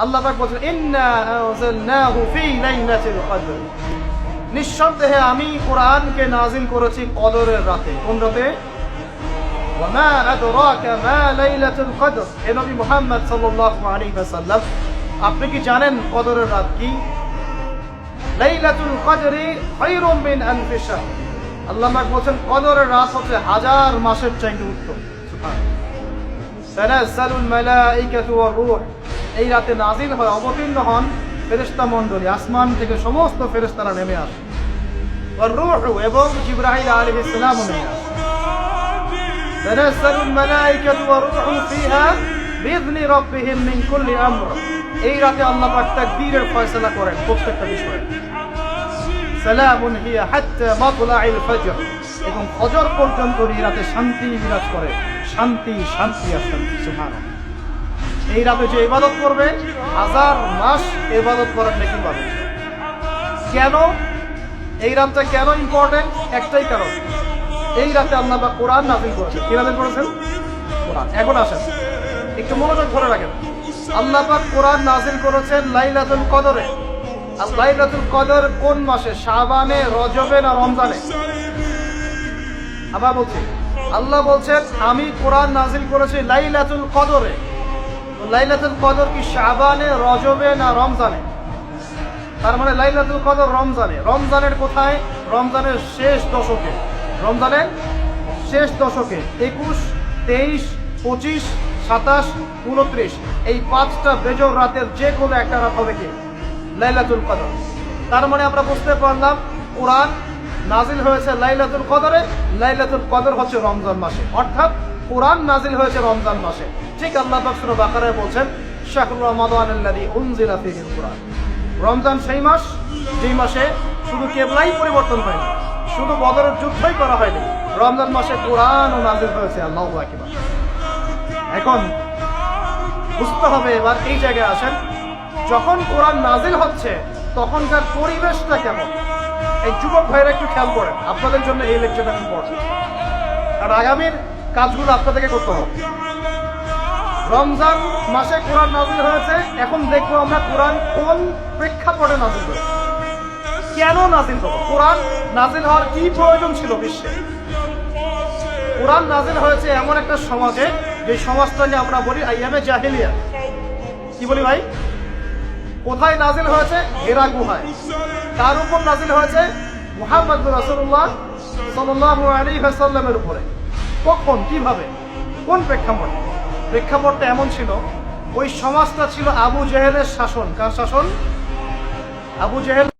আল্লাহ পাক বলেন ইন্না আনজালনাহু ফি লাইলাতিল কদর, নিঃসন্দেহে আমি কোরআনকে নাজিল করেছি কদরের রাতে। কোন রাতে? ওয়া মা আদরাকা মা লাইলাতুল কদর। হে নবী মুহাম্মদ সাল্লাল্লাহু আলাইহি ওয়াসাল্লাম, আপনি কি জানেন কদরের রাত কি? লাইলাতুল কদরি খায়রুম মিন আলফি শাহর। আল্লাহ পাক বলেন কদরের রাত হচ্ছে হাজার মাসের চাইতে উত্তম। সুবহানাল্লাহ। তানাজ্জালুল মালাইকাতু ওয়ার রূহ, এই রাতে নাজিল হয়, অবতীর্ণ হন ফেরেশতা মণ্ডলী, আসমান থেকে সমস্ত ফেরেশতারা নেমে আসে। ওয়ার রূহ, এবং জিবরাইল আলাইহিস সালামও নেমে আসে। তানাজ্জালুল মালাইকাতু ওয়ার রূহু ফিহা বিইذনি রাব্বিহিম মিন কুল্লি আমর, এই রাতে আল্লাহ পাক তাকদীরের ফয়সালা করেন প্রত্যেকটা বিষয়ে। সালামুন হিয়া হাত্তা মাতলাইল ফজর, এবং ফজর পর্যন্ত এই রাতে শান্তি বিরাজ করে। শান্তি, শান্তি আর শান্তি। সুবহানাল্লাহ। এই রাতে যে ইবাদত করবে হাজার মাস ইবাদত করার নেকি পাবে। কেন এই রাতটা কেন ইম্পর্টেন্ট? একটাই কারণ, এই রাতে আল্লাহ পাক কোরআন নাযিল করেছেন। কি নাযিল করেছেন? কোরআন। এখন আসেন একটু মনোযোগ ধরে রাখেন। আল্লাহ পাক কোরআন নাযিল করেছেন লাইলাতুল কদরে। আর লাইলাতুল কদর কোন মাসে? শাবানে, রজবে না রমজানে? আবার বলছি, আল্লাহ বলছেন আমি কোরআন নাযিল করেছি লাইলাতুল কদরে। লাইলাতুল কদর কি শাবানে, রজবে না রমজানে? তার মানে লাইলাতুল কদর রমজানে। রমজানের কোথায়? রমজানের শেষ দশকে। রমজানের শেষ দশকে 21, 23, 25, 27, 29 এই 5টা বেজর রাতের যে কোনো একটা রাত হবে কি লাইলাতুল কদর। তার মানে আমরা বুঝতে পারলাম কোরআন নাজিল হয়েছে লাইলাতুল কদরে। লাইলাতুল কদর হচ্ছে রমজান মাসে, অর্থাৎ কোরআন নাজিল হয়েছে রমজান মাসে। ঠিক আল্লাহ পাক সূরা বাকারায় বলছেন শাহরু রমাদানাল্লাযী উনজিলা ফীহিল কুরআন। রমজান সেই মাস যেই মাসে শুধু কিবলাই পরিবর্তন হয়নি, শুধু বদরের যুদ্ধই করা হয়নি, রমজান মাসে কোরআনও নাজিল হয়েছে। আল্লাহু আকবার। এখন বুঝতে হবে, এবার এই জায়গায় আসেন, যখন কোরআন নাজিল হচ্ছে তখনকার পরিবেশটা কেমন? এই যুবক ভাইরা একটু খেয়াল করেন, আপনাদের জন্য এই লেকচারটা ইম্পর্টেন্ট, আর আগামীর কাজগুলো আপনাদেরকে করতে হবে। রমজান মাসে কোরআন নাজিল হয়েছে, এখন দেখবো আমরা কোরআন কোন প্রেক্ষাপটে নাজিল হয়েছে, কেন নাজিল হলো, কোরআন নাজিল হওয়ার কি প্রয়োজন ছিল বিশ্বে। কোরআন নাজিল হয়েছে এমন একটা সমাজে, যে সমাজটা নিয়ে আমরা বলি আইয়ামে জাহিলিয়া। কি বলি ভাই? কোথায় নাজিল হয়েছে? হেরা গুহায়। কার উপর নাজিল হয়েছে? মুহাম্মদ রাসূলুল্লাহ সাল্লাল্লাহু আলাইহি ওয়াসাল্লামের উপরে। কখন, কিভাবে, কোন প্রেক্ষাপটে? প্রেক্ষাপটটা এমন ছিল, ওই সমাজটা ছিল আবু জেহেলের শাসন। কার শাসন? আবু জেহেল।